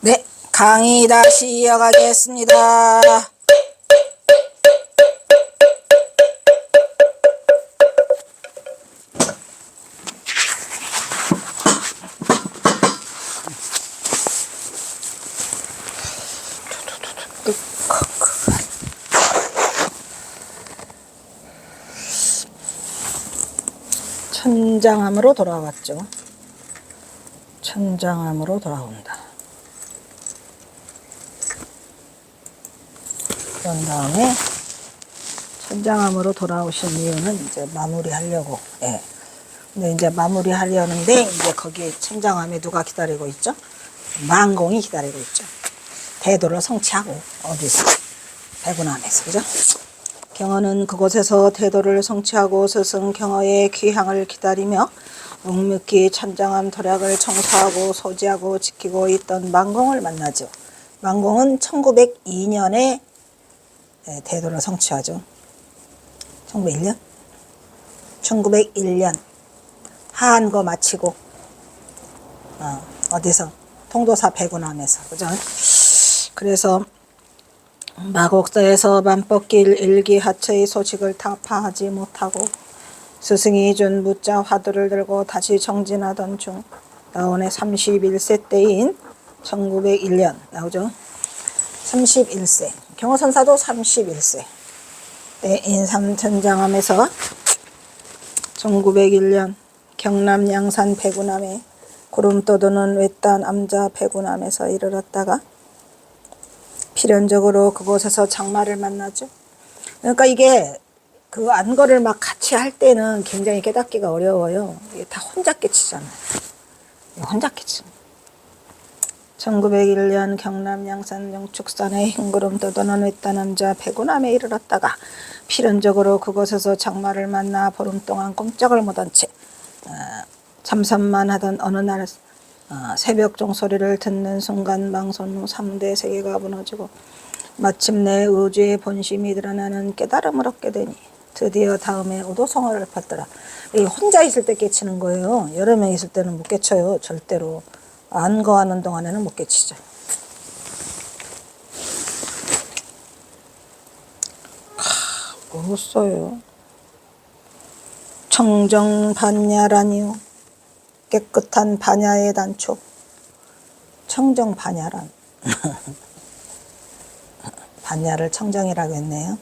네, 강의 다시 이어가겠습니다. 천장암으로 돌아왔죠. 천장암으로 돌아온다. 그런 다음에 천장암으로 돌아오신 이유는 이제 마무리하려고. 예. 근데 이제 마무리하려는데 이제 거기 천장암에 누가 기다리고 있죠? 만공이 기다리고 있죠. 대도를 성취하고 어디서? 백운암에서, 그죠? 경어는 그곳에서 대도를 성취하고 스승 경어의 귀향을 기다리며 묵묵히 천장암 도략을 청소하고 소지하고 지키고 있던 만공을 만나죠. 만공은 1902년에 대도를 성취하죠. 1901년? 1901년 하한 거 마치고 어디서? 통도사 백운암에서, 그죠? 그래서 마곡사에서 만법길 일기하처의 소식을 타파하지 못하고 스승이 준 무자 화두를 들고 다시 정진하던 중 나온의 31세 때인 1901년 나오죠. 31세 경어선사도 31세 때인 삼천장암에서 1901년 경남 양산 백운암에 구름 떠도는 외딴 암자 백운암에서 이르렀다가 필연적으로 그곳에서 장마를 만나죠. 그러니까 이게 그 안거를 막 같이 할 때는 굉장히 깨닫기가 어려워요. 이게 다 혼자 깨치잖아요. 혼자 깨치. 1901년 경남 양산 영축산의 흰구름 떠도는 외딴 암자 백운암에 이르렀다가 필연적으로 그곳에서 장마를 만나 보름 동안 꼼짝을 못한 채 참선만 하던 어느 날 새벽 종소리를 듣는 순간 망선 후 3대 세계가 무너지고 마침내 우주의 본심이 드러나는 깨달음을 얻게 되니 드디어 다음에 오도성어를 팠더라. 혼자 있을 때 깨치는 거예요. 여러 명 있을 때는 못 깨쳐요. 절대로. 안거하는 동안에는 못 깨치죠. 뭐써요? 청정반야라니요. 깨끗한 반야의 단초. 청정반야란. 반야를 청정이라고 했네요.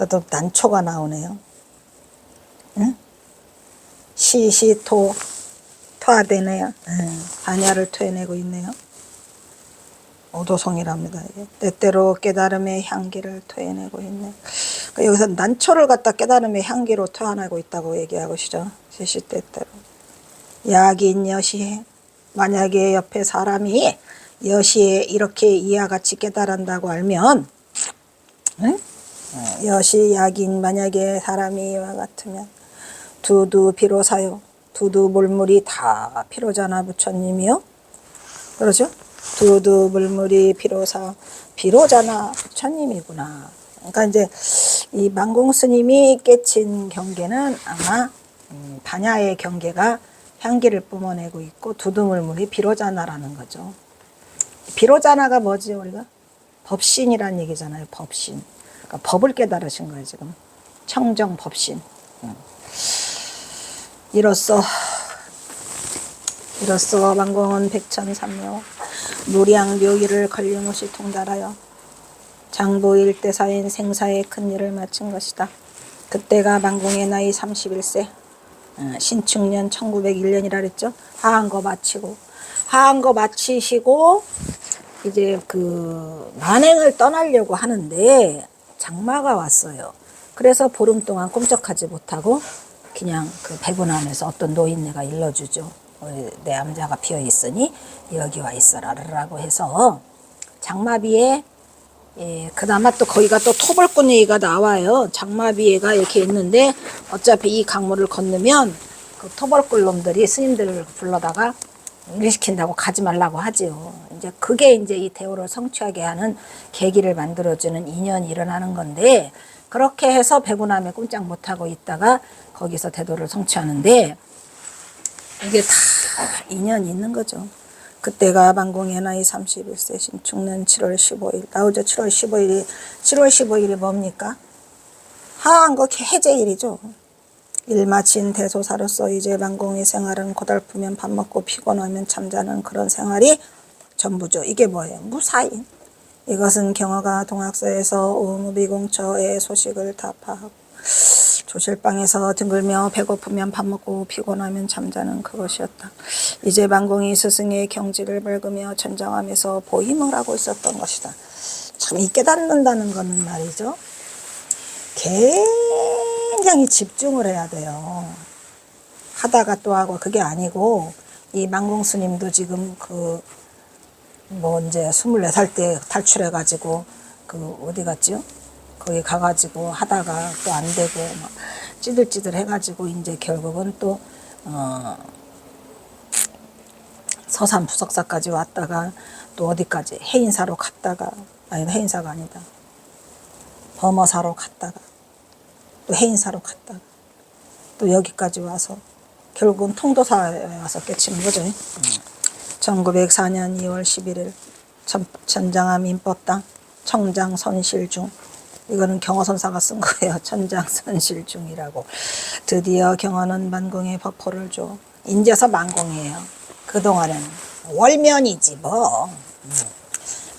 또 단초가 나오네요. 응? 시시토 토하되네요. 반야를 토해내고 있네요. 오도성이랍니다. 이게. 때때로 깨달음의 향기를 토해내고 있네. 그러니까 여기서 난초를 갖다 깨달음의 향기로 토해내고 있다고 얘기하고 시죠. 시시때때로. 야긴 여시에 만약에 옆에 사람이 여시에 이렇게 이와 같이 깨달은다고 알면 응? 여시 야긴 만약에 사람이 이와 같으면 두두 비로사요. 두두 물물이 다 피로잖아 부처님이요. 그러죠? 두두 물물이 비로사 비로잖아 부처님이구나. 그러니까 이제 이 만공 스님이 깨친 경계는 아마 반야의 경계가 향기를 뿜어내고 있고 두두물물이 비로자나라는 거죠. 비로자나가 뭐지 우리가? 법신이란 얘기잖아요. 법신. 그러니까 법을 깨달으신 거예요 지금. 청정법신. 이로써 만공은 백천삼묘 무량묘기를 걸림없이 통달하여 장부 일대사인 생사의 큰 일을 마친 것이다. 그때가 만공의 나이 31세 신축년 1901년이라 그랬죠. 하한 거 마치시고 이제 그 만행을 떠나려고 하는데 장마가 왔어요. 그래서 보름 동안 꿈쩍하지 못하고 그냥 그 백운암에서 어떤 노인네가 일러주죠. 내 암자가 피어 있으니 여기 와 있어라 라고 해서 장마비에 그나마 또 거기가 또 토벌꾼이가 나와요. 장마비에가 이렇게 있는데 어차피 이 강물을 건너면 그 토벌꾼 놈들이 스님들을 불러다가 일시킨다고 가지 말라고 하지요. 이제 그게 이제 이 대오를 성취하게 하는 계기를 만들어주는 인연이 일어나는 건데 그렇게 해서 백운암에 꼼짝 못하고 있다가 거기서 대도를 성취하는데 이게 다 인연이 있는 거죠. 그때가 만공의 나이 31세 신축년 7월 15일 나오죠. 7월 15일이 뭡니까? 하한거 해제일이죠. 일 마친 대소사로서 이제 만공의 생활은 고달프면 밥 먹고 피곤하면 잠자는 그런 생활이 전부죠. 이게 뭐예요? 무사인. 이것은 경화가 동학서에서 오무비공처의 소식을 다 파하고 조실방에서 뒹굴며 배고프면 밥 먹고 피곤하면 잠자는 그것이었다. 이제 만공이 스승의 경지를 밟으며 전장하면서 보임을 하고 있었던 것이다. 참 이 깨닫는다는 거는 말이죠. 굉장히 집중을 해야 돼요. 하다가 또 하고 그게 아니고 이 만공 스님도 지금 이제 24살 때 탈출해가지고 어디 갔지요? 거기 가가지고 하다가 또 안 되고 막 찌들찌들 해가지고 이제 결국은 또 서산 부석사까지 왔다가 또 어디까지 해인사로 갔다가 아니 해인사가 아니다. 범어사로 갔다가 또 해인사로 갔다가 또 여기까지 와서 결국은 통도사에 와서 깨치는 거죠. 1904년 2월 11일 천장암 인법당 청장선실중 이거는 경허선사가 쓴 거예요. 천장선실중이라고. 드디어 경허는 만공의 법포를 줘. 인제서 만공이에요. 그동안은 월면이지 뭐.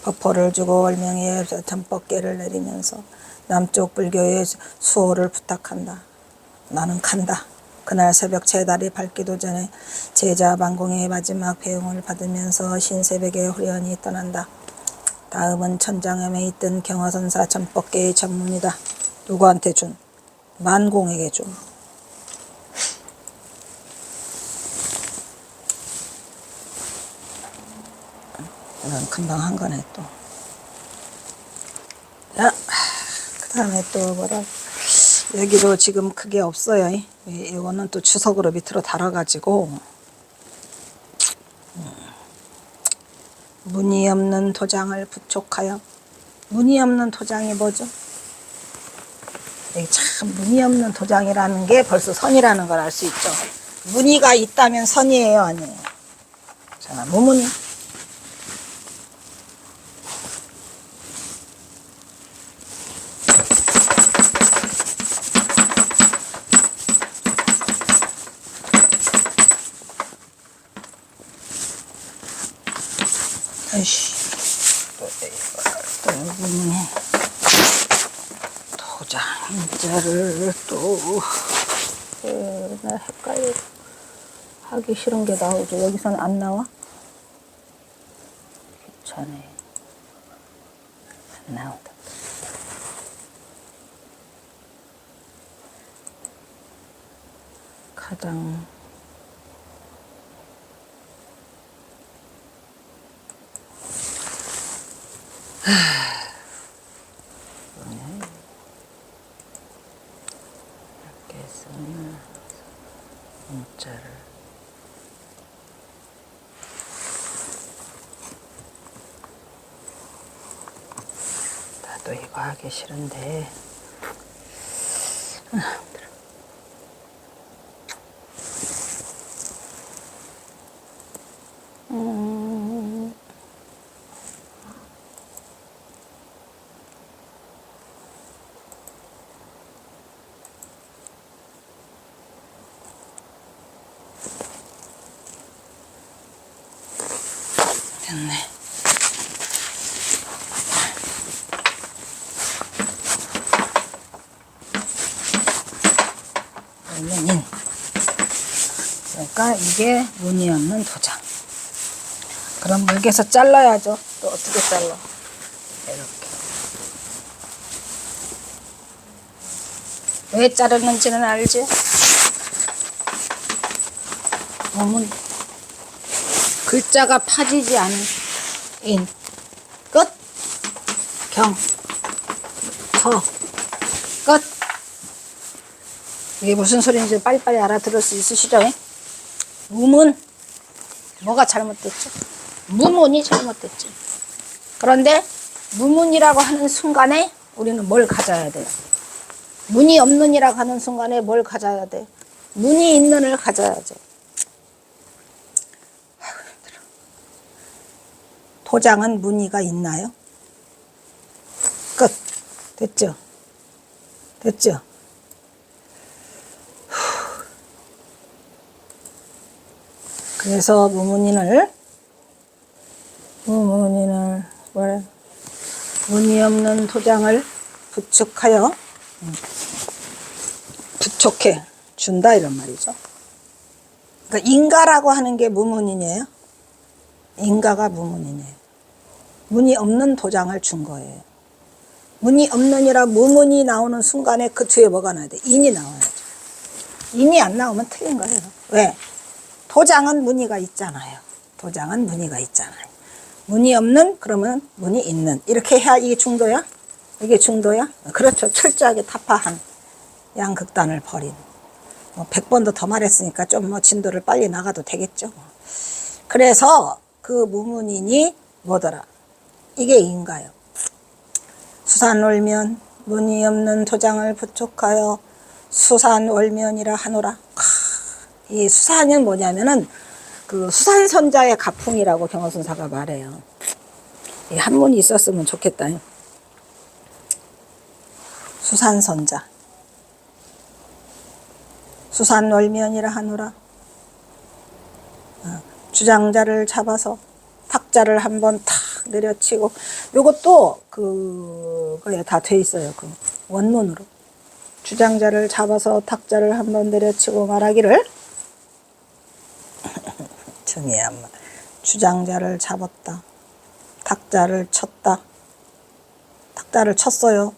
법포를 주고 월명에 전법계를 내리면서 남쪽 불교의 수호를 부탁한다. 나는 간다. 그날 새벽 제달이 밝기도 전에 제자 만공의 마지막 배웅을 받으면서 신새벽에 후련히 떠난다. 다음은 천장암에 있던 경화선사 전법계의 전문이다. 누구한테 준? 만공에게 준. 이건 금방 한 거네 또. 야, 그 다음에 또 뭐라 여기도 지금 그게 없어요. 이거는 또 주석으로 밑으로 달아가지고 무늬 없는 도장을 부촉하여. 무늬 없는 도장이 뭐죠? 참 무늬 없는 도장이라는 게 벌써 선이라는 걸 알 수 있죠. 무늬가 있다면 선이에요, 아니에요? 자, 무무늬. 아이씨, 또 무늬. 도장 인자를 또 나 헷갈려. 하기 싫은 게 나오죠. 여기서는 안 나와? 귀찮네. 안 나온다. 가장 이렇게 쓰면 문자를 나도 이거 하기 싫은데 됐네. 무늬. 그러니까 이게 무늬 없는 도장. 그럼 여기서 잘라야죠. 또 어떻게 잘라? 이렇게. 왜 자르는지는 알지? 몸은 글자가 파지지 않은 인, 끝, 경, 서, 끝. 이게 무슨 소리인지 빨리빨리 알아들을 수 있으시죠? 무문, 뭐가 잘못됐죠? 무문이 잘못됐지. 그런데 무문이라고 하는 순간에 우리는 뭘 가져야 돼요? 문이 없는이라고 하는 순간에 뭘 가져야 돼? 문이 있는을 가져야죠. 도장은 무늬가 있나요? 끝. 됐죠? 됐죠? 그래서 무문인을 뭐래? 무늬 없는 도장을 부축하여 부촉해 준다 이런 말이죠. 그러니까 인가라고 하는 게 무문인이에요. 인가가 무문이네요. 문이 없는 도장을 준 거예요. 문이 없는이라 무문이 나오는 순간에 그 뒤에 뭐가 나야 돼? 인이 나와야죠. 인이 안 나오면 틀린 거예요. 왜? 도장은 무늬가 있잖아요. 도장은 무늬가 있잖아요. 문이 없는 그러면 문이 있는 이렇게 해야 이게 중도야? 이게 중도야? 그렇죠. 철저하게 타파한 양극단을 벌인 100번도 더 말했으니까 좀 뭐 진도를 빨리 나가도 되겠죠. 그래서 그 무문인이 뭐더라? 이게 인가요. 수산월면 무늬 없는 도장을 부촉하여 수산월면이라 하노라. 이 수산은 뭐냐면은 그 수산선자의 가풍이라고 경허선사가 말해요. 이 한문이 있었으면 좋겠다. 수산선자. 수산월면이라 하노라. 주장자를 잡아서 탁자를 한번 탁 내려치고 요것도 그거에 다 돼 있어요. 그 원문으로. 주장자를 잡아서 탁자를 한번 내려치고 말하기를 정해야만. 주장자를 잡았다. 탁자를 쳤다. 탁자를 쳤어요.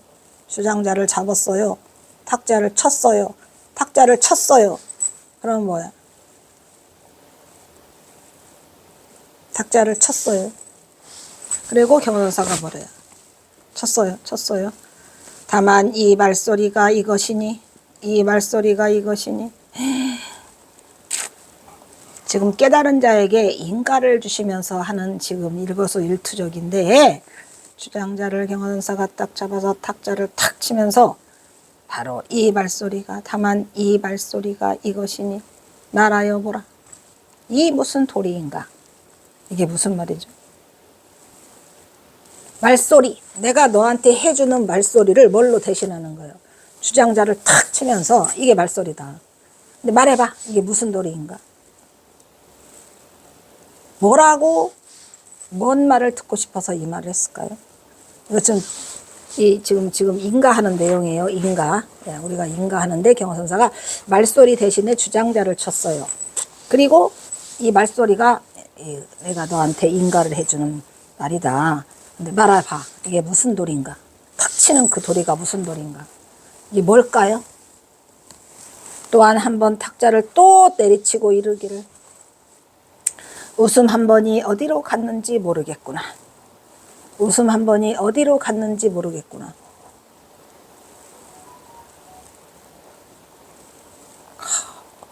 주장자를 잡았어요. 탁자를 쳤어요. 탁자를 쳤어요. 그럼 뭐야? 탁자를 쳤어요. 그리고 경선사가 뭐래요? 쳤어요. 쳤어요. 다만 이 말소리가 이것이니 이 말소리가 이것이니 지금 깨달은 자에게 인가를 주시면서 하는 지금 일거수일투족인데 주장자를 경선사가 딱 잡아서 탁자를 탁 치면서 바로 이 말소리가 다만 이 말소리가 이것이니 나라여 보라. 이 무슨 도리인가? 이게 무슨 말이죠? 말소리. 내가 너한테 해주는 말소리를 뭘로 대신하는 거예요? 주장자를 탁 치면서 이게 말소리다. 근데 말해봐. 이게 무슨 도리인가? 뭐라고 뭔 말을 듣고 싶어서 이 말을 했을까요? 이거 지금 인가하는 내용이에요. 인가. 우리가 인가하는데 경허선사가 말소리 대신에 주장자를 쳤어요. 그리고 이 말소리가 내가 너한테 인가를 해주는 말이다. 근데 말해봐. 이게 무슨 도리인가? 탁 치는 그 도리가 무슨 도리인가? 이게 뭘까요? 또한 한 번 탁자를 또 내리치고 이르기를 웃음 한 번이 어디로 갔는지 모르겠구나. 웃음 한 번이 어디로 갔는지 모르겠구나.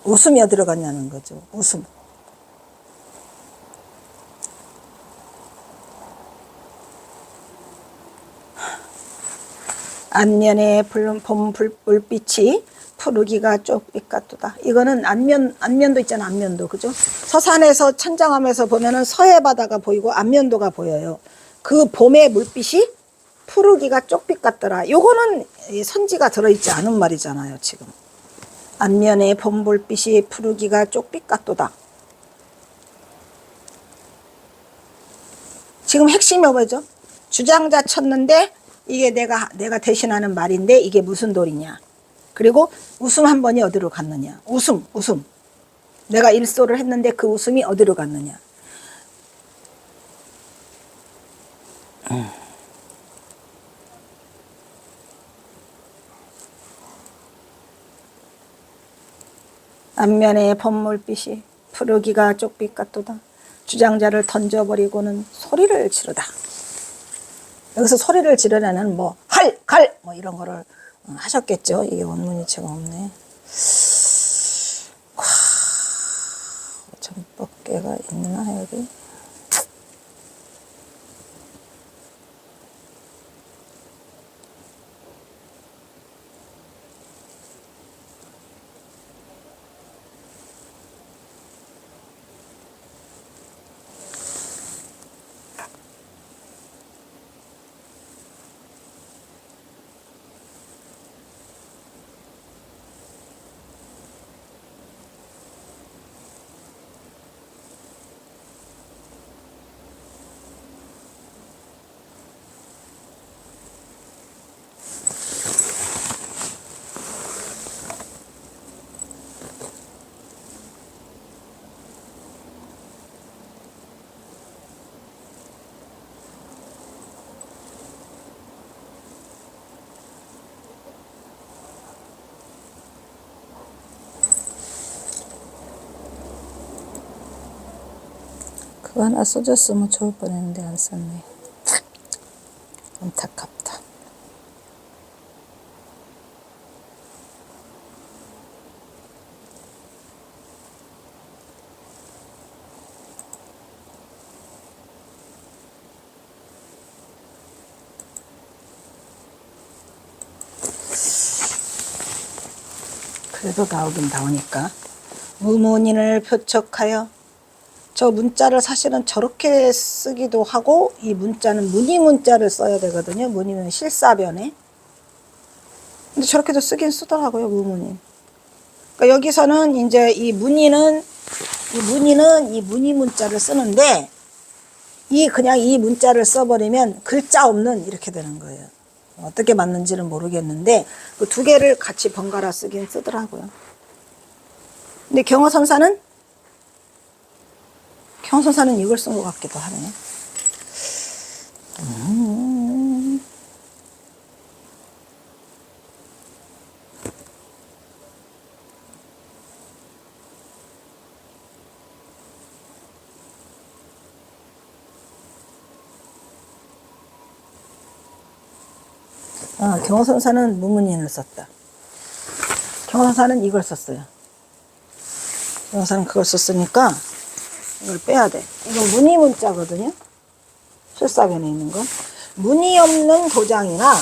웃음이 어디로 갔냐는 거죠. 웃음. 안면에 봄 불빛이 푸르기가 쪽빛 같도다. 이거는 안면도 있잖아. 안면도. 그죠? 서산에서 천장함에서 보면은 서해 바다가 보이고 안면도가 보여요. 그 봄의 물빛이 푸르기가 쪽빛 같더라. 요거는 선지가 들어있지 않은 말이잖아요. 지금. 안면에 봄 불빛이 푸르기가 쪽빛 같도다. 지금 핵심이 뭐죠? 주장자 쳤는데 이게 내가 대신하는 말인데 이게 무슨 도리냐. 그리고 웃음 한 번이 어디로 갔느냐. 웃음. 내가 일소를 했는데 그 웃음이 어디로 갔느냐. 안면에 봄물빛이 푸르기가 쪽빛 같도다. 주장자를 던져버리고는 소리를 지르다. 여기서 소리를 지르려는 뭐 갈 뭐 이런 거를 하셨겠죠. 이게 원문이 제가 없네. 전법계가 있나 여기? 그거 하나 써줬으면 좋을 뻔했는데 안 썼네. 안타깝다. 그래도 나오긴 나오니까. 무문인을 표척하여. 저 문자를 사실은 저렇게 쓰기도 하고, 이 문자는 문의문자를 써야 되거든요. 문의는 실사변에. 근데 저렇게도 쓰긴 쓰더라고요, 무문인. 그러니까 여기서는 이제 이 문의는 이 문의문자를 쓰는데, 그냥 이 문자를 써버리면 글자 없는 이렇게 되는 거예요. 어떻게 맞는지는 모르겠는데, 그 두 개를 같이 번갈아 쓰긴 쓰더라고요. 근데 경어선사는 이걸 쓴 것 같기도 하네. 경어선사는 무문인을 썼다. 경어선사는 이걸 썼어요. 경어선사는 그걸 썼으니까 이걸 빼야 돼. 이건 문의문자거든요. 실사변에 있는 건. 문의 없는 도장이나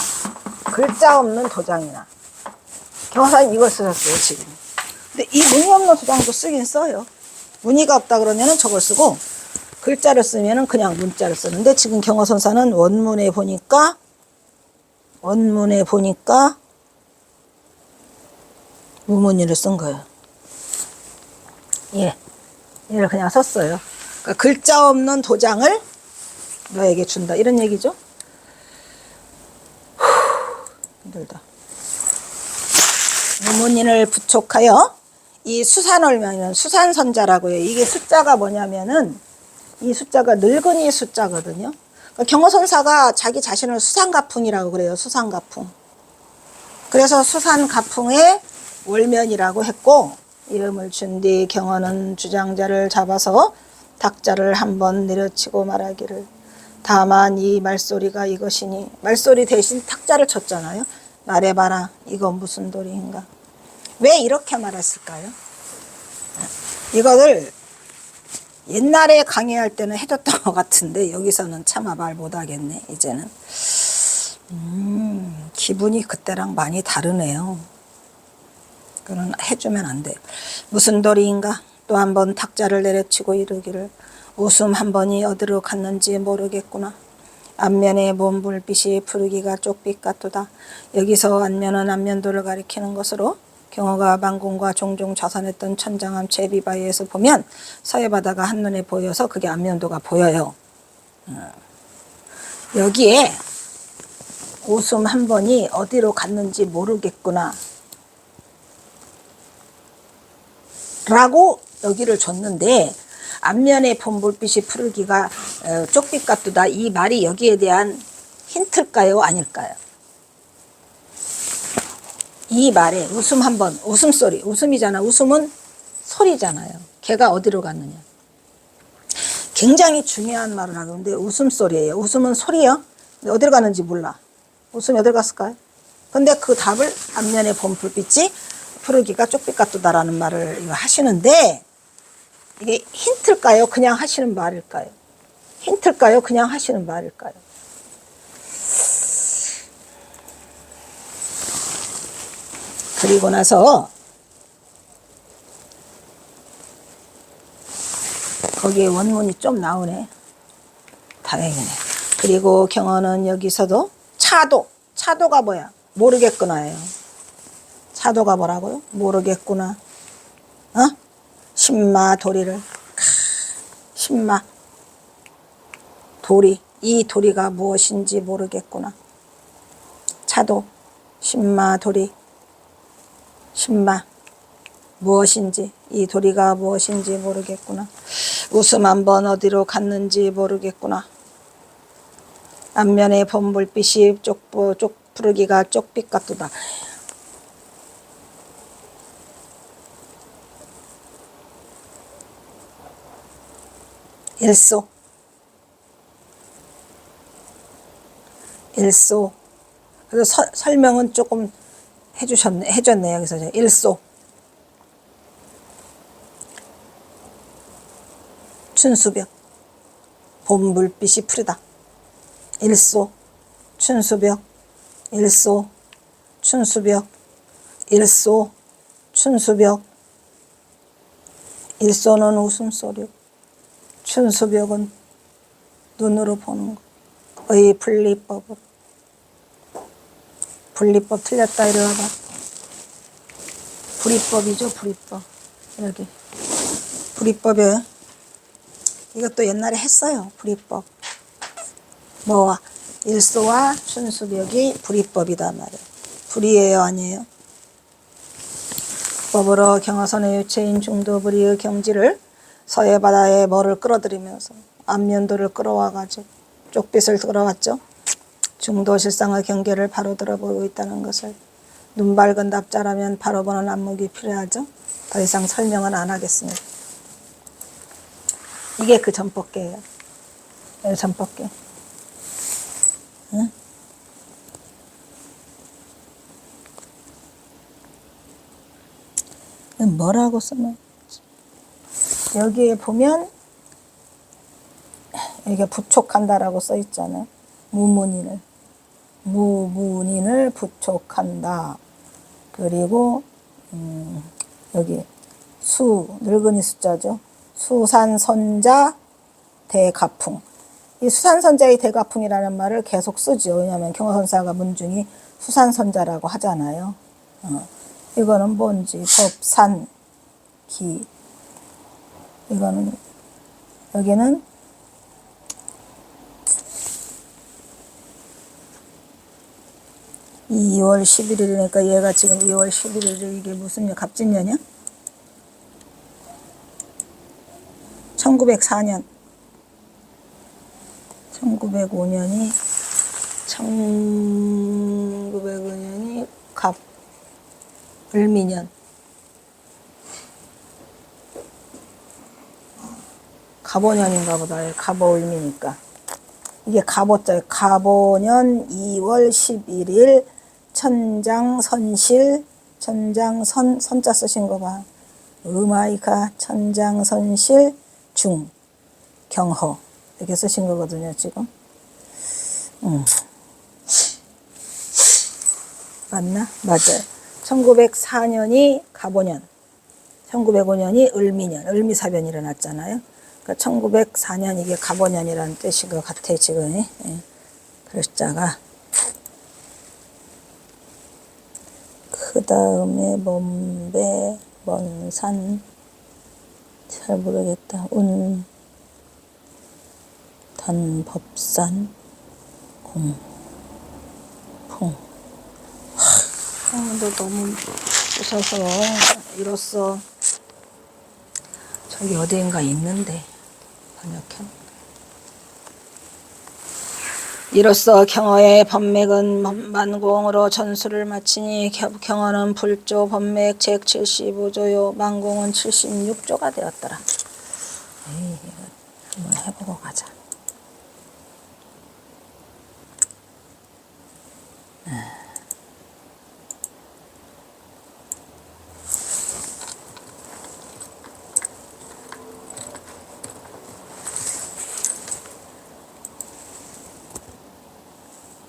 글자 없는 도장이나. 경어선사는 이걸 쓰셨어요, 지금. 근데 이 문의 없는 도장도 쓰긴 써요. 문의가 없다 그러면은 저걸 쓰고, 글자를 쓰면은 그냥 문자를 쓰는데, 지금 경어선사는 원문에 보니까 무문의를 쓴 거예요. 얘를 그냥 썼어요. 그러니까 글자 없는 도장을 너에게 준다, 이런 얘기죠. 힘들다. 무문인을 부촉하여. 이 수산얼면은 수산선자라고 해요. 이게 숫자가 뭐냐면은, 이 숫자가 늙은이 숫자거든요. 그러니까 경어선사가 자기 자신을 수산가풍이라고 그래요. 수산가풍. 그래서 수산가풍의 월면이라고 했고, 이름을 준 뒤 경어는 주장자를 잡아서 닭자를 한번 내려치고 말하기를, 다만 이 말소리가 이것이니. 말소리 대신 탁자를 쳤잖아요. 말해봐라, 이건 무슨 도리인가. 왜 이렇게 말했을까요? 이거를 옛날에 강의할 때는 해줬던 것 같은데, 여기서는 차마 말 못하겠네, 이제는. 기분이 그때랑 많이 다르네요. 그건 해주면 안 돼요. 무슨 도리인가? 또 한 번 탁자를 내려치고 이르기를, 웃음 한 번이 어디로 갔는지 모르겠구나. 안면의 몸 불빛이 푸르기가 쪽빛 같도다. 여기서 안면은 안면도를 가리키는 것으로, 경어가 만군과 종종 자선했던 천장암 제비바위에서 보면 서해바다가 한눈에 보여서 그게 안면도가 보여요. 여기에 웃음 한 번이 어디로 갔는지 모르겠구나 라고 여기를 줬는데, 앞면에 본 불빛이 푸르기가 쪽빛 같도다, 이 말이 여기에 대한 힌트일까요, 아닐까요? 이 말에 웃음 한 번, 웃음소리, 웃음이잖아. 웃음은 소리잖아요. 걔가 어디로 갔느냐. 굉장히 중요한 말을 하는데, 웃음소리예요. 웃음은 소리요. 근데 어디로 갔는지 몰라. 웃음이 어디로 갔을까요? 근데 그 답을 앞면에 본 불빛이 푸르기가 쪽빛 같도다라는 말을 하시는데, 이게 힌트일까요? 그냥 하시는 말일까요? 힌트일까요? 그냥 하시는 말일까요? 그리고 나서 거기에 원문이 좀 나오네. 다행이네. 그리고 경어는 여기서도 차도가 뭐야? 모르겠구나예요. 차도가 뭐라고요? 모르겠구나. 신마 도리를. 신마 도리. 이 도리가 무엇인지 모르겠구나. 차도, 신마 도리. 신마 무엇인지, 이 도리가 무엇인지 모르겠구나. 웃음 한 번 어디로 갔는지 모르겠구나. 앞면에 본 불빛이 푸르기가 쪽빛 같도다. 일소. 일소. 그래서 설명은 조금 해줬네요. 여기서 일소. 춘수벽. 봄 불빛이 푸르다. 일소. 춘수벽. 일소. 춘수벽. 일소. 춘수벽. 일소는 웃음소리. 춘수벽은 눈으로 보는 거. 의 분리법으로. 분리법 틀렸다 이리 와봐. 불이법이죠, 불이법. 여기. 불이법에 이것도 옛날에 했어요. 불이법. 뭐와 일소와 춘수벽이 불이법이다 말이에요. 불이에요, 아니에요? 법으로 경화선의 유체인 중도불이의 경지를 서해 바다에 뭐를 끌어들이면서 안면도를 끌어와가지고 쪽빛을 끌어왔죠. 중도 실상의 경계를 바로 들어보고 있다는 것을 눈 밝은 납자라면 바로 보는 안목이 필요하죠. 더 이상 설명은 안 하겠습니다. 이게 그 전법계예요. 전법계. 응? 뭐라고 쓰면 여기에 보면 이게 부촉한다라고 써 있잖아요. 무문인을 부촉한다. 그리고 여기 늙은이 숫자죠. 수산선자 대가풍. 이 수산선자의 대가풍이라는 말을 계속 쓰죠. 왜냐하면 경화선사가 문중이 수산선자라고 하잖아요. 이거는 뭔지 법산 기. 이거는 여기는 2월 11일이니까 얘가 지금 2월 11일이 이게 무슨 년? 갑진년이야? 1904년 1905년이 갑 을미년. 갑오년인가 보다. 갑오을미니까. 이게 갑오자예요. 갑오년 2월 11일 천장선실. 선자 쓰신 거 봐. 음아이가 천장선실 중 경허 이렇게 쓰신 거거든요. 지금 맞나? 맞아요. 1904년이 갑오년, 1905년이 을미년, 을미사변이 일어났잖아요. 그러니까 1904년 이게 갑오년이라는 뜻인 것 같아 지금. 예. 글자가. 그 다음에 먼배, 먼산, 잘 모르겠다. 단법산, 공풍. 근데 너무 부셔서 이로써 저기 어디인가 있는데 번역해. 이로써 경어의 법맥은 만공으로 전수를 마치니 경어는 불조 법맥 책 75조요 만공은 76조가 되었더라. 에이, 한번 해보고 가자.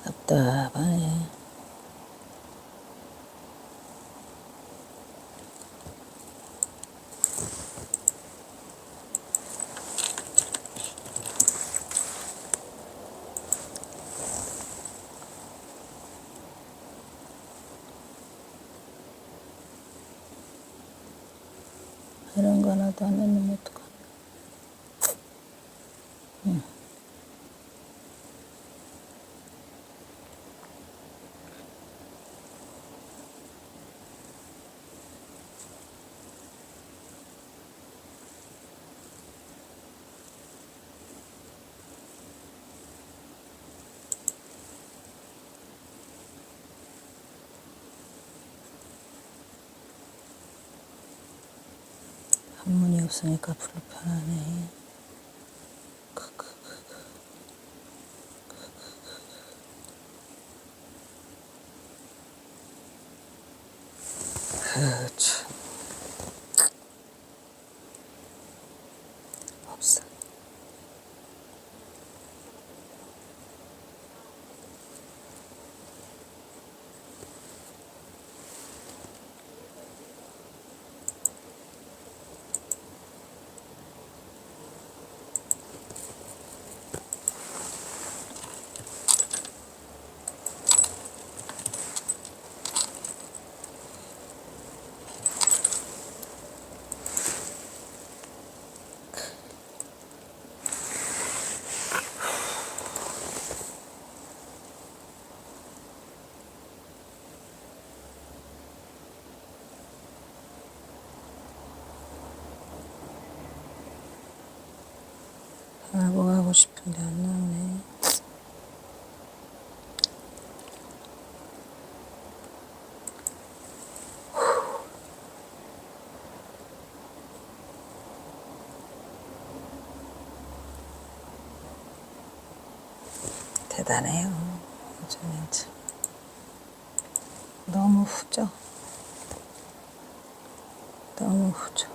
답답하네. 이런 거 하나도 안 해놓으면 어떡하나. 한문이 없으니까 불편하네. 그렇죠. 없어. 뭐 하고 싶은데 안 나오네. 대단해요. 요즘엔 참. 너무 후져. 너무 후져.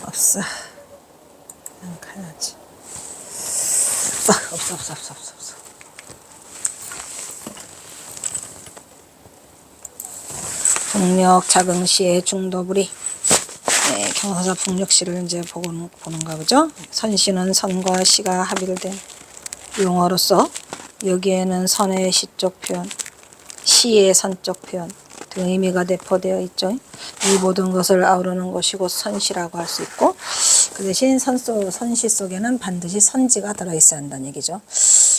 없어. 그냥 가야지. 없어. 북녘 자긍시의 중도부리. 네, 경서사 북녘시를 이제 보는가 보죠. 선시는 선과 시가 합일된 용어로서 여기에는 선의 시적 표현, 시의 선적 표현 등 의미가 내포되어 있죠. 이 모든 것을 아우르는 것이 곧 선시라고 할 수 있고, 그 대신 선시 속에는 반드시 선지가 들어있어야 한다는 얘기죠.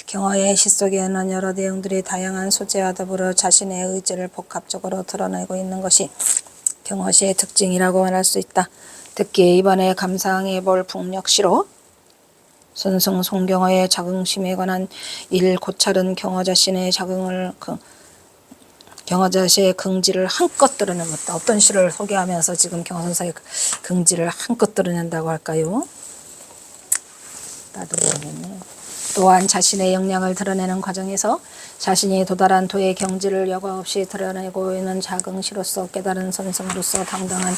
경어의 시 속에는 여러 내용들이 다양한 소재와 더불어 자신의 의지를 복합적으로 드러내고 있는 것이 경어시의 특징이라고 말할 수 있다. 특히 이번에 감상해 볼 북녘시로 선승 송경어의 자긍심에 관한 일 고찰은 경어 자신의 경어 자신의 긍지를 한껏 드러내었다. 어떤 시를 소개하면서 지금 경어 선사의 긍지를 한껏 드러낸다고 할까요? 나도 모르겠네. 또한 자신의 역량을 드러내는 과정에서 자신이 도달한 도의 경지를 여과 없이 드러내고 있는 자긍시로서 깨달은 선승으로서 당당한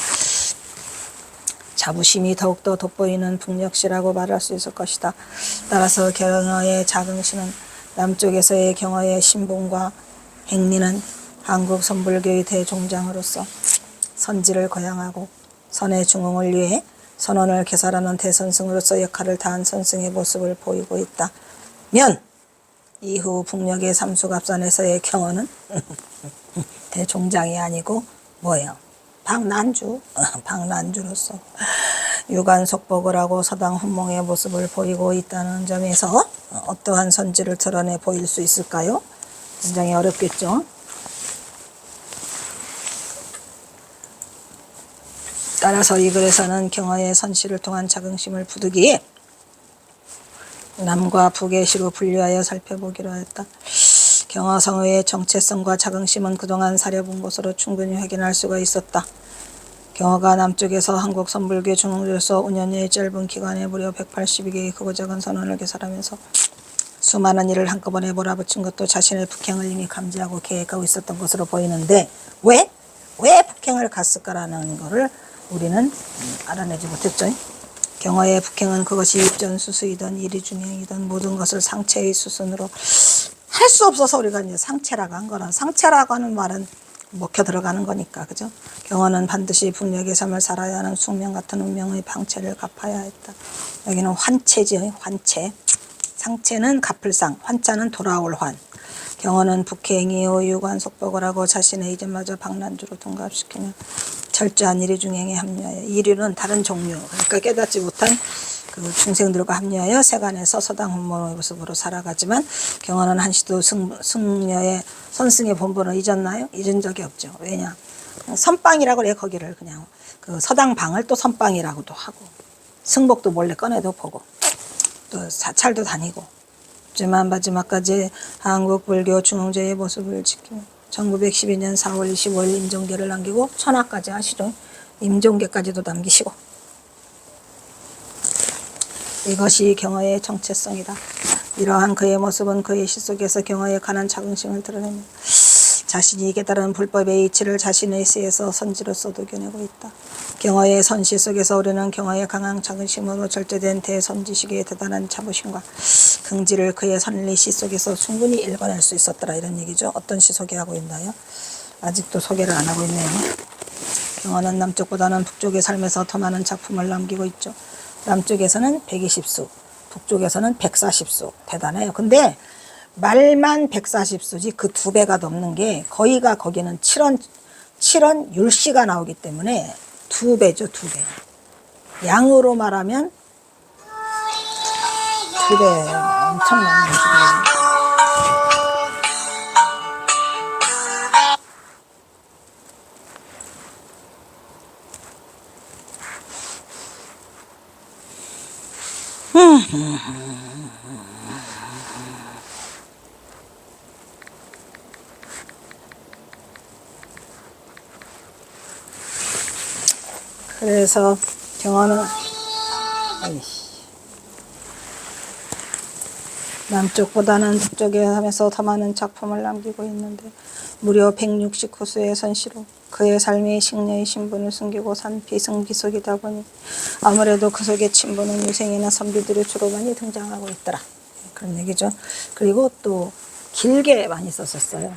자부심이 더욱더 돋보이는 북녘시라고 말할 수 있을 것이다. 따라서 경어의 자긍시는 남쪽에서의 경어의 신봉과 행리는 한국 선불교의 대종장으로서 선지를 거양하고 선의 중흥을 위해 선언을 개설하는 대선승으로서 역할을 다한 선승의 모습을 보이고 있다면, 이후 북녘의 삼수갑산에서의 경어는 대종장이 아니고 뭐예요? 박난주로서 유관속복을 하고 서당 훈몽의 모습을 보이고 있다는 점에서 어떠한 선지를 드러내 보일 수 있을까요? 굉장히 어렵겠죠. 따라서 이 글에서는 경어의 선시를 통한 자긍심을 부득이 남과 북의 시로 분류하여 살펴보기로 했다. 경어성어의 정체성과 자긍심은 그동안 사려본 것으로 충분히 확인할 수가 있었다. 경어가 남쪽에서 한국 선불교 중흥조로서 5년여의 짧은 기간에 무려 182개의 크고 작은 선언을 개설하면서 수많은 일을 한꺼번에 몰아붙인 것도 자신의 북행을 이미 감지하고 계획하고 있었던 것으로 보이는데, 왜 북행을 갔을까라는 것을 우리는 알아내지 못했죠. 경어의 북행은 그것이 입전수수이든 이리중행이든 모든 것을 상체의 수순으로 할 수 없어서 우리가 이제 상체라고 한 거는, 상체라고 하는 말은 먹혀 들어가는 거니까, 그죠? 경어는 반드시 북녘의 삶을 살아야 하는 숙명 같은 운명의 방체를 갚아야 했다. 여기는 환체지, 환체. 상체는 갚을 상, 환자는 돌아올 환. 경어는 북행 이후 유관속복을 하고 자신의 이전마저 박난주로 둔갑시키며 철저한 이리중행에 합류하여, 이리는 다른 종류, 그러니까 깨닫지 못한 그 중생들과 합류하여 세간에서 서당 훈모의 모습으로 살아가지만, 경어는 한시도 승려의 선승의 본분을 잊었나요? 잊은 적이 없죠. 왜냐? 선방이라고 그래. 거기를 그냥 그 서당방을 또 선방이라고도 하고, 승복도 몰래 꺼내도 보고, 또 사찰도 다니고, 하지만 마지막까지 한국 불교 중흥제의 모습을 지키며 1912년 4월 25일 임종계를 남기고 천하까지 하시죠. 임종계까지도 남기시고, 이것이 경어의 정체성이다. 이러한 그의 모습은 그의 시 속에서 경어에 관한 자긍심을 드러냅니다. 자신이 깨달은 불법의 이치를 자신의 시에서 선지로서도 겨내고 있다. 경어의 선시 속에서 우리는 경어의 강한 자긍심으로 절제된 대선지식의 대단한 자부심과 긍지를 그의 선리시 속에서 충분히 읽어낼 수 있었더라. 이런 얘기죠. 어떤 시 소개하고 있나요? 아직도 소개를 안 하고 있네요. 경어는 남쪽보다는 북쪽의 삶에서 더 많은 작품을 남기고 있죠. 남쪽에서는 120수, 북쪽에서는 140수. 대단해요. 근데 말만 140수지 그 2배가 넘는 게 거기가 거기는 7원 율시가 나오기 때문에 2배죠. 2배. 양으로 말하면 2배 엄청난 음식이에요. 그래서 경어는 남쪽보다는 북쪽에 하면서 더 많은 작품을 남기고 있는데 무려 169수의 선시로 그의 삶이 식녀의 신분을 숨기고 산 비승비속이다 보니 아무래도 그 속에 친부는 유생이나 선비들이 주로 많이 등장하고 있더라. 그런 얘기죠. 그리고 또 길게 많이 썼었어요.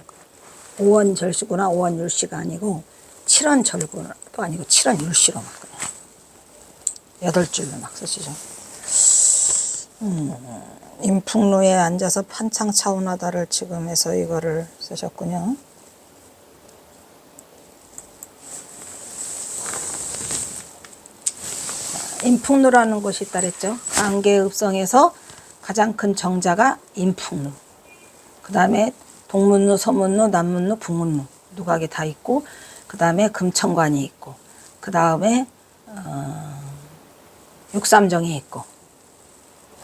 5원절시구나 5원율시가 아니고 7원절구도 아니고 7원율시로 막 그냥 8줄로 막 쓰시죠. 인풍루에 앉아서 판창차운하다를 지금 해서 이거를 쓰셨군요. 인풍루라는 곳이 있다 그랬죠. 안개읍성에서 가장 큰 정자가 인풍루. 그 다음에 동문루, 서문루, 남문루, 북문루 누각이 다 있고 그 다음에 금천관이 있고 그 다음에 육삼정이 있고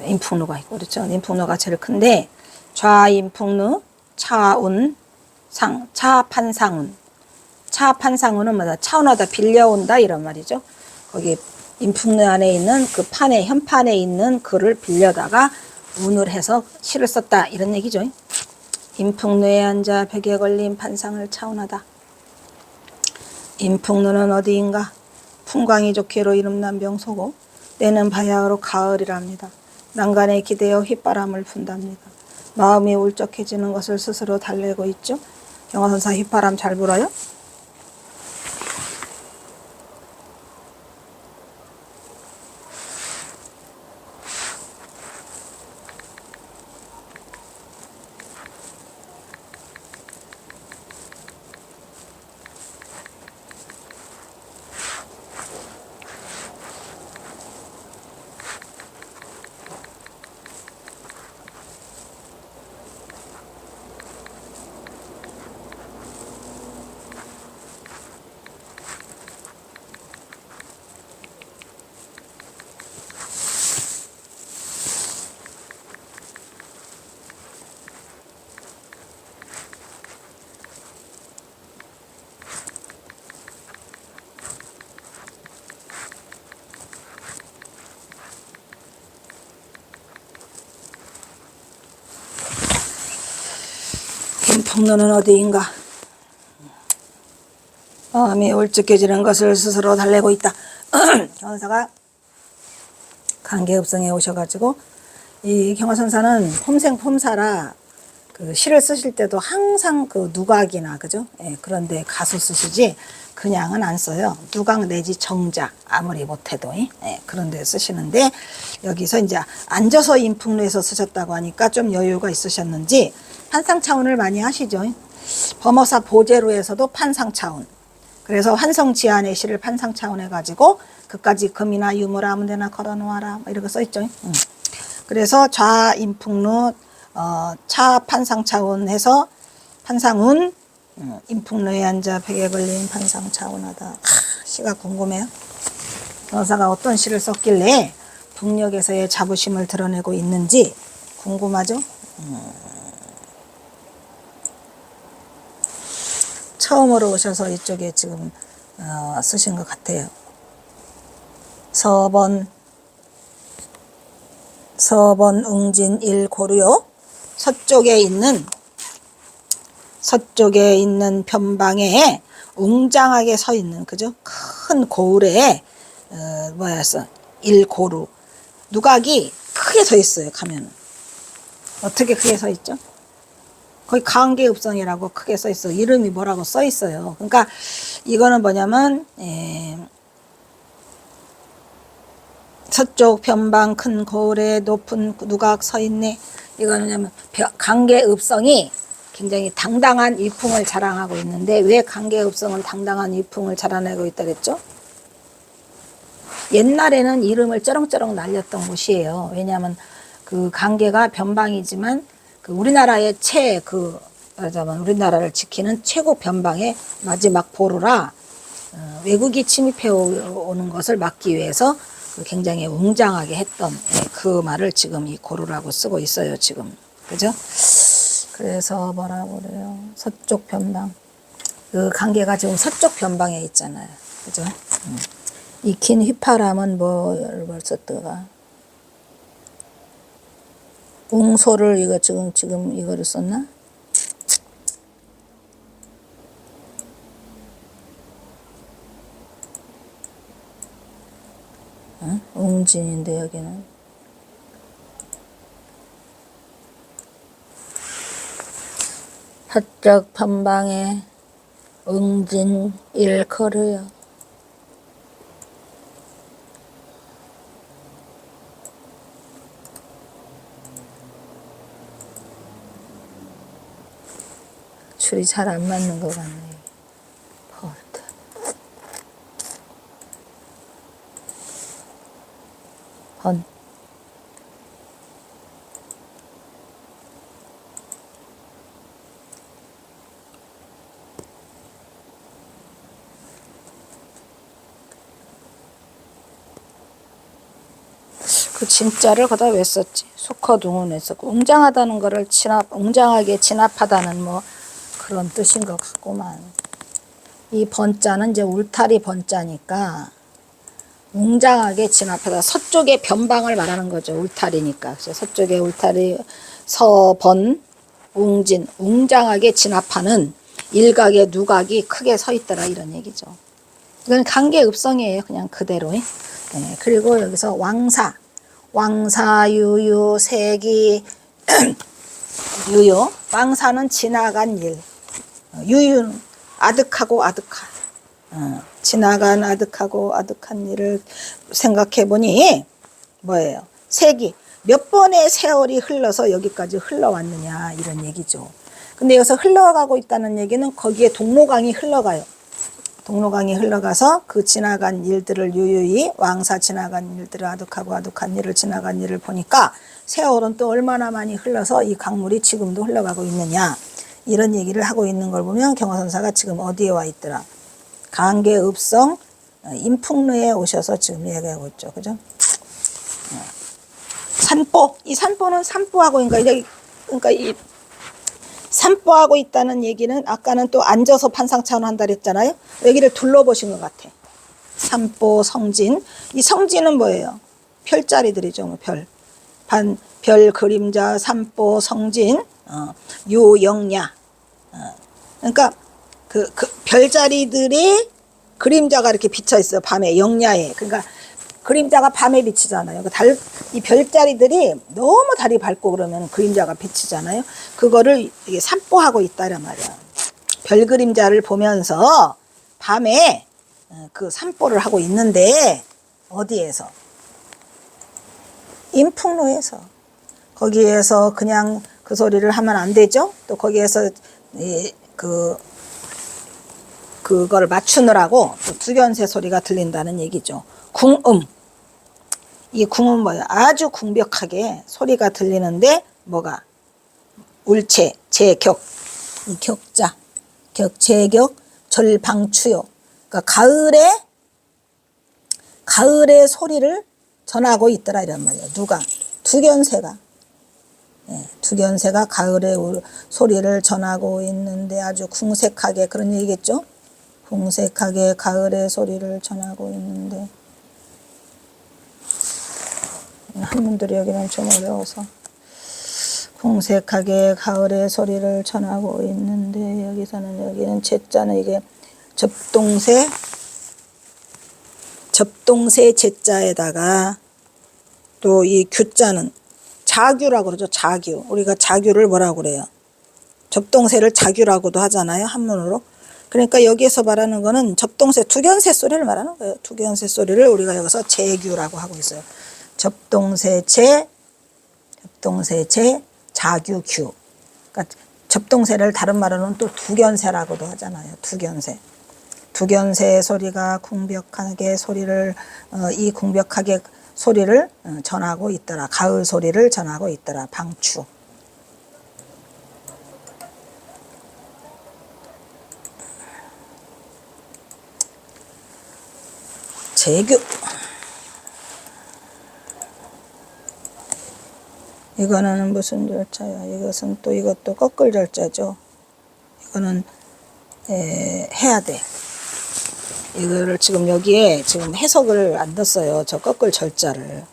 인풍루가 있고 그렇죠. 인풍루가 제일 큰데 좌인풍루, 차운, 차판상운. 차판상운은 뭐다? 차운하다 빌려온다 이런 말이죠. 거기 인풍루 안에 있는 그 판에 현판에 있는 글을 빌려다가 운을 해서 시를 썼다 이런 얘기죠. 인풍루에 앉아 벽에 걸린 판상을 차운하다. 인풍루는 어디인가? 풍광이 좋기로 이름난 명소고 때는 바야흐로 가을이랍니다. 난간에 기대어 휘바람을 분답니다. 마음이 울적해지는 것을 스스로 달래고 있죠. 경화선사 휘바람 잘 불어요? 인풍루는 어디인가? 마음이 울적해지는 것을 스스로 달래고 있다. 경화선사가 간계읍성에 오셔가지고 이 경화선사는 폼생폼사라 그 시를 쓰실 때도 항상 그 누각이나 그죠? 예, 그런데 가수 쓰시지 그냥은 안 써요. 누각 내지 정자 아무리 못해도 예, 그런데 쓰시는데 여기서 이제 앉아서 인풍루에서 쓰셨다고 하니까 좀 여유가 있으셨는지 판상차운을 많이 하시죠. 범어사 보제루에서도 판상차운. 그래서 환성지안의 시를 판상차운 해가지고 그까지 금이나 유무라 아무데나 걸어놓아라 이렇게 써있죠. 그래서 좌인풍루 차판상차운 해서 판상운 인풍루에 앉아 벽에 걸린 판상차운하다. 시가 궁금해요. 여사가 어떤 시를 썼길래 북녘에서의 자부심을 드러내고 있는지 궁금하죠. 처음으로 오셔서 이쪽에 지금 쓰신 것 같아요. 서번 웅진 일고루요. 서쪽에 있는 서쪽에 있는 변방에 웅장하게 서 있는, 그죠? 큰 고을에 일고루 누각이 크게 서 있어요. 가면은 어떻게 크게 서 있죠? 거기 강계읍성이라고 크게 써 있어. 이름이 뭐라고 써 있어요. 그러니까 이거는 뭐냐면 서쪽 변방 큰 고을에 높은 누각 서 있네. 이거는 뭐냐면 강계읍성이 굉장히 당당한 위풍을 자랑하고 있는데, 왜 강계읍성은 당당한 위풍을 자랑하고 있다 그랬죠? 옛날에는 이름을 쩌렁쩌렁 날렸던 곳이에요. 왜냐하면 그 강계가 변방이지만 그 우리나라의 우리나라를 지키는 최고 변방의 마지막 보루라, 외국이 침입해 오는 것을 막기 위해서 굉장히 웅장하게 했던 그 말을 지금 이 고루라고 쓰고 있어요. 지금, 그죠? 그래서 뭐라고 그래요? 서쪽 변방. 그 강계가 지금 서쪽 변방에 있잖아요. 그죠? 이 긴 휘파람은 뭐를 썼다가 웅소를 이거 지금 이거를 썼나? 웅진인데 여기는 서쪽 변방에 웅진 일거르요. 줄이 잘 안 맞는 것 같네. 폴트. 헌. 그 진짜를 거기다 왜 썼지? 수커둥을 썼고, 웅장하다는 거를 웅장하게 진압하다는 뭐 그런 뜻인 것 같구만. 이 번자는 이제 울타리 번자니까 웅장하게 진압하다. 서쪽의 변방을 말하는 거죠. 울타리니까. 그래서 서쪽의 울타리, 서번, 웅진, 웅장하게 진압하는 일각의 누각이 크게 서 있더라, 이런 얘기죠. 이건 강계읍성이에요. 그냥 그대로. 네. 그리고 여기서 왕사, 유유, 세기, 유유. 왕사는 지나간 일. 유유는 아득하고 아득한. 지나간 아득하고 아득한 일을 생각해 보니 뭐예요? 세기. 몇 번의 세월이 흘러서 여기까지 흘러왔느냐, 이런 얘기죠. 근데 여기서 흘러가고 있다는 얘기는 거기에 동로강이 흘러가요. 동로강이 흘러가서 그 지나간 일들을 유유히, 왕사 지나간 일들을 아득하고 아득한 일을 지나간 일을 보니까 세월은 또 얼마나 많이 흘러서 이 강물이 지금도 흘러가고 있느냐, 이런 얘기를 하고 있는 걸 보면 경화선사가 지금 어디에 와 있더라? 강계읍성 인풍루에 오셔서 지금 이야기하고 있죠. 그죠? 산보. 이 산보는 산보하고, 그러니까 이 산보하고 있다는 얘기는 아까는 또 앉아서 판상차원 한다 그랬잖아요. 여기를 둘러보신 것 같아. 산보, 성진. 이 성진은 뭐예요? 별자리들이죠. 뭐 별 그림자, 산보, 성진, 유영야. 그러니까 그 별자리들의 그림자가 이렇게 비쳐 있어요. 밤에 영야에. 그러니까 그림자가 밤에 비치잖아요. 이 별자리들이 너무 달이 밝고 그러면 그림자가 비치잖아요. 그거를 이게 산보하고 있다란 말이야. 별 그림자를 보면서 밤에 그 산보를 하고 있는데, 어디에서? 인풍로에서. 거기에서 그냥 그 소리를 하면 안 되죠. 또 거기에서 그걸 맞추느라고 또 두견새 소리가 들린다는 얘기죠. 궁음. 이 궁은 뭐예요? 아주 궁벽하게 소리가 들리는데, 뭐가? 울체, 제격, 이 격자, 제격, 절방추요. 그러니까 가을의 소리를 전하고 있더라, 이란 말이에요. 누가? 두견새가. 두견새가 가을의 소리를 전하고 있는데, 아주 궁색하게, 그런 얘기겠죠? 궁색하게 가을의 소리를 전하고 있는데, 한문들이 여기는 좀 어려워서 궁색하게 가을의 소리를 전하고 있는데 여기는 제자는 이게 접동새 제자에다가 또 이 규자는 자규라고 그러죠. 자규. 우리가 자규를 뭐라고 그래요? 접동새를 자규라고도 하잖아요. 한문으로. 그러니까 여기에서 말하는 거는 접동새 두견새 소리를 말하는 거예요. 두견새 소리를 우리가 여기서 제규라고 하고 있어요. 접동새 제, 자규, 규. 그러니까 접동새를 다른 말로는 또 두견새라고도 하잖아요. 두견새. 두견새 소리가 궁벽하게 소리를 이 궁벽하게 소리를 전하고 있더라. 가을 소리를 전하고 있더라. 방추. 제규. 이거는 무슨 절자야? 이것은 또 이것도 거끌 절자죠. 이거는 해야 돼. 이거를 지금 여기에 지금 해석을 안 넣었어요. 저 거끌 절자를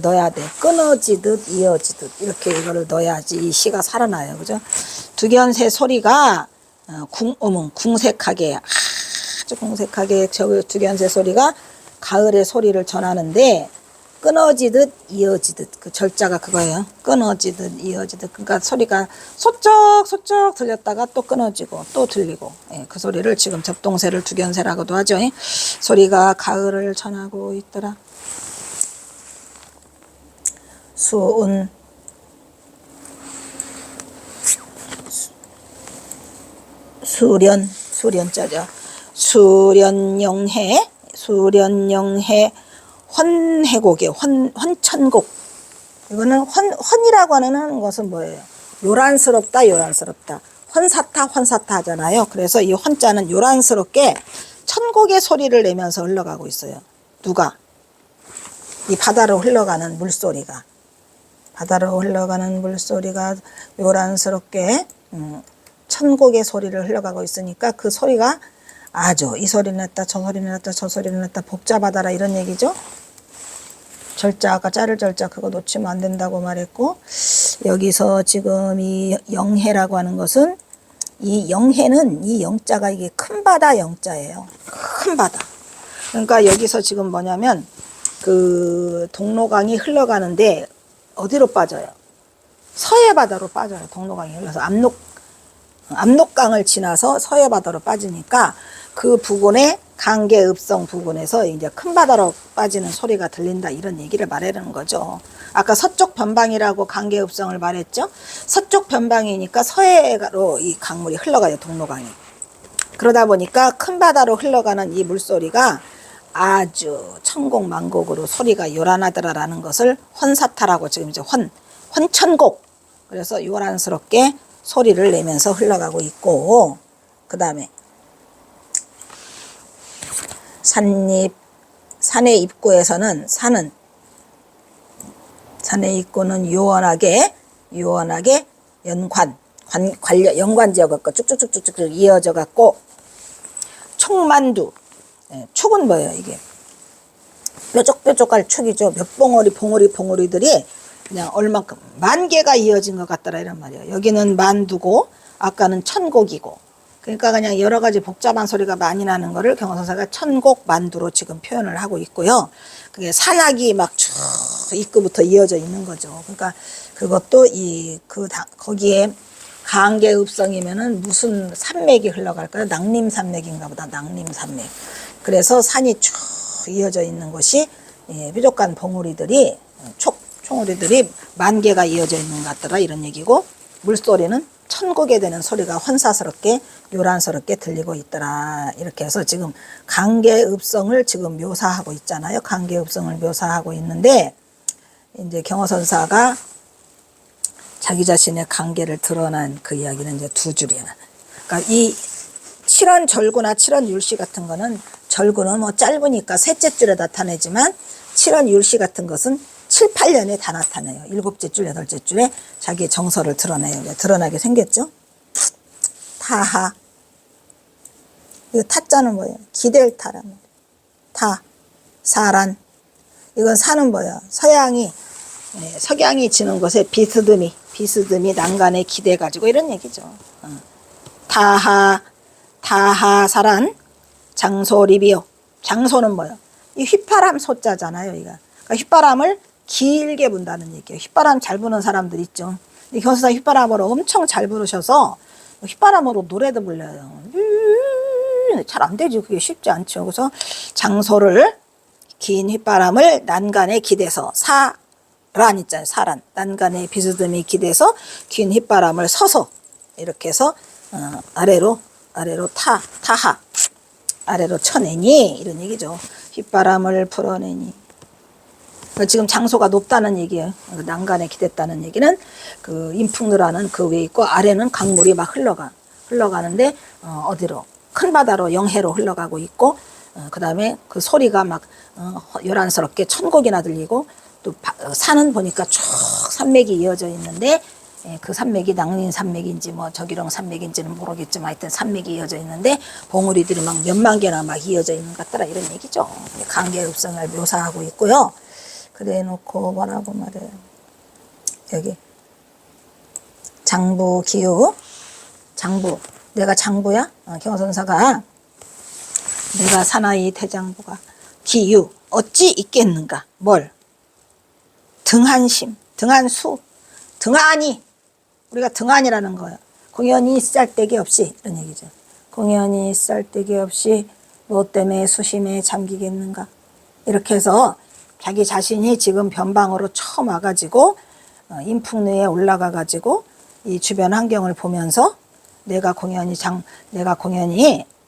넣어야 돼. 끊어지듯 이어지듯 이렇게 이거를 넣어야지 이 시가 살아나요. 그죠? 두견새 소리가 궁색하게 아주 궁색하게 저 두견새 소리가 가을의 소리를 전하는데 끊어지듯 이어지듯 그 절자가 그거예요. 끊어지듯 이어지듯. 그러니까 소리가 소쩍소쩍 들렸다가 또 끊어지고 또 들리고 그 소리를 지금 접동새를 두견새라고도 하죠. 소리가 가을을 전하고 있더라. 수은 수련자죠. 수련영해 헌해곡이에요. 헌천곡. 이거는 헌이라고 하는 것은 뭐예요? 요란스럽다. 헌사타 하잖아요. 그래서 이 헌자는 요란스럽게 천곡의 소리를 내면서 흘러가고 있어요. 누가? 이 바다로 흘러가는 물소리가. 요란스럽게 천곡의 소리를 흘러가고 있으니까 그 소리가 아주 이 소리 냈다 저 소리 냈다 복잡하다라 이런 얘기죠. 절자 아까 자를 절자 그거 놓치면 안 된다고 말했고 여기서 지금 이 영해라고 하는 것은 이 영해는 이 영자가 이게 큰 바다 영자예요. 큰 바다. 그러니까 여기서 지금 뭐냐면 그 동로강이 흘러가는데 어디로 빠져요? 서해바다로 빠져요. 동로강이 흘러서 압록강을 지나서 서해바다로 빠지니까 그 부근에 강계읍성 부근에서 이제 큰 바다로 빠지는 소리가 들린다 이런 얘기를 말하는 거죠. 아까 서쪽 변방이라고 강계읍성을 말했죠. 서쪽 변방이니까 서해로 이 강물이 흘러가요. 동로강이. 그러다 보니까 큰 바다로 흘러가는 이 물소리가 아주 천곡만곡으로 소리가 요란하더라라는 것을 헌사타라고 지금 이제 헌천곡. 그래서 요란스럽게 소리를 내면서 흘러가고 있고 그 다음에 산의 입구에서는 산의 입구는 요원하게 연관지어 갖고 쭉쭉쭉쭉 이어져 갖고 촉만두. 촉은 뭐예요? 이게 뾰족뾰족할 촉이죠. 몇 봉오리들이 그냥 얼만큼 만 개가 이어진 것 같더라 이런 말이에요. 여기는 만두고 아까는 천곡이고 그러니까 그냥 여러 가지 복잡한 소리가 많이 나는 거를 경어선사가 천곡 만두로 지금 표현을 하고 있고요. 그게 산악이 막 쭉 입구부터 이어져 있는 거죠. 그러니까 그것도 거기에 강계읍성이면은 무슨 산맥이 흘러갈까요? 낙림산맥인가 보다. 낙림산맥. 그래서 산이 쭉 이어져 있는 곳이 뾰족한 봉우리들이 총우리들이 만 개가 이어져 있는 것 같더라 이런 얘기고 물소리는 천곡에 되는 소리가 환사스럽게 요란스럽게 들리고 있더라 이렇게 해서 지금 강계읍성을 지금 묘사하고 있잖아요. 강계읍성을 묘사하고 있는데 이제 경어선사가 자기 자신의 관계를 드러난 그 이야기는 이제 두 줄이에요. 그러니까 이 칠원 절구나 칠원 율시 같은 거는 절구는 뭐 짧으니까 셋째 줄에 나타내지만 칠원 율시 같은 것은 7, 8년에 다 나타내요. 일곱째 줄, 여덟째 줄에 자기의 정서를 드러내요. 드러나게 생겼죠. 타하. 이거 타자는 뭐예요? 기댈타라는 타. 사란. 이건 사는 뭐예요? 서양이 석양이 지는 곳에 비스듬히 난간에 기대 가지고 이런 얘기죠. 타하사란 장소리비요. 장소는 뭐요? 이 휘파람 소자잖아요. 이거. 그러니까 휘파람을 길게 분다는 얘기예요. 휘파람 잘 부는 사람들 있죠. 경선사 휘파람으로 엄청 잘 부르셔서 휘파람으로 노래도 불러요. 잘 안 되지. 그게 쉽지 않죠. 그래서 장소를 긴 휘바람을 난간에 기대서 사란 있잖아요. 사란 난간에 비스듬히 기대서 긴 휘바람을 서서 이렇게 해서 아래로 타하 아래로 쳐내니 이런 얘기죠. 휘바람을 풀어내니. 지금 장소가 높다는 얘기예요. 난간에 기댔다는 얘기는 그 인풍느라는 그 위에 있고 아래는 강물이 막 흘러가는데 어디로 큰 바다로 영해로 흘러가고 있고 그 다음에 그 소리가 막 요란스럽게 천곡이나 들리고 또 산은 보니까 쭉 산맥이 이어져 있는데 그 산맥이 낭린 산맥인지 뭐 저기령 산맥인지는 모르겠지만 하여튼 산맥이 이어져 있는데 봉우리들이 막 몇만 개나 막 이어져 있는 것 같더라 이런 얘기죠. 관계읍성을 묘사하고 있고요. 그래 놓고 뭐라고 말해요. 여기 장부 기우 장부 내가 장부야? 경선사가 내가 사나이 대장부가 기유 어찌 있겠는가 뭘 등한심 등한수 등한이 우리가 등한이라는 거야. 공연히 쌀데기 없이 이런 얘기죠. 공연히 쌀데기 없이 너 때문에 수심에 잠기겠는가 이렇게 해서 자기 자신이 지금 변방으로 처음 와가지고 인풍루에 올라가가지고 이 주변 환경을 보면서 내가 공연히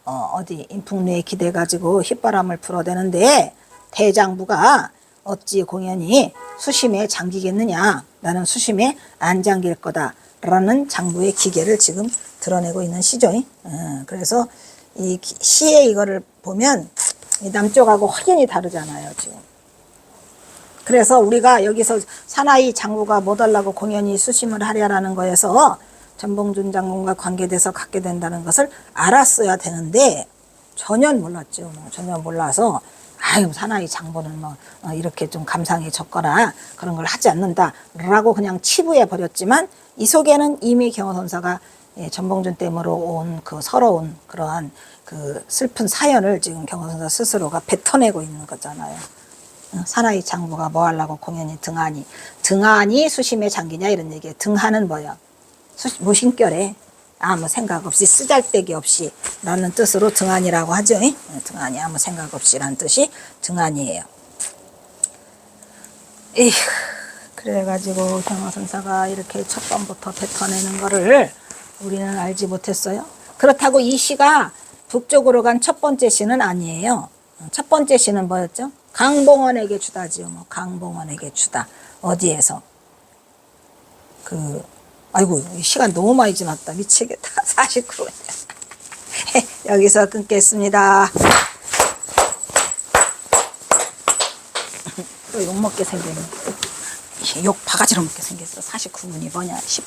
어디 인풍루에 기대가지고 휘바람을 불어대는데 대장부가 어찌 공연히 수심에 잠기겠느냐 나는 수심에 안 잠길 거다 라는 장부의 기계를 지금 드러내고 있는 시죠. 그래서 이 시에 이거를 보면 남쪽하고 확연히 다르잖아요 지금. 그래서 우리가 여기서 사나이 장부가 뭐 달라고 공연히 수심을 하려라는 거에서 전봉준 장군과 관계돼서 갖게 된다는 것을 알았어야 되는데 전혀 몰랐죠. 전혀 몰라서 아유 사나이 장부는 뭐 이렇게 좀 감상에 적거나 그런 걸 하지 않는다라고 그냥 치부해 버렸지만 이 속에는 이미 경호선사가 전봉준 때문에 온 그 서러운 그러한 그 슬픈 사연을 지금 경호선사 스스로가 뱉어내고 있는 거잖아요. 사나이 장부가 뭐 하려고 공연히 등한이 수심에 잠기냐 이런 얘기예요. 등한은 뭐야? 무심결에 아무 생각 없이 쓰잘데기 없이 라는 뜻으로 등한이라고 하죠. 등한이 아무 생각 없이 라는 뜻이 등한이에요. 에휴, 그래가지고 경호선사가 이렇게 첫 번부터 뱉어내는 거를 우리는 알지 못했어요. 그렇다고 이 시가 북쪽으로 간 첫 번째 시는 아니에요. 첫 번째 시는 뭐였죠? 강봉원에게 주다지요. 뭐 강봉원에게 주다. 어디에서? 아이고 시간 너무 많이 지났다. 미치겠다. 49분. 여기서 끊겠습니다. 또 욕먹게 생겼네. 욕 바가지로 먹게 생겼어. 49분이 뭐냐? 10분.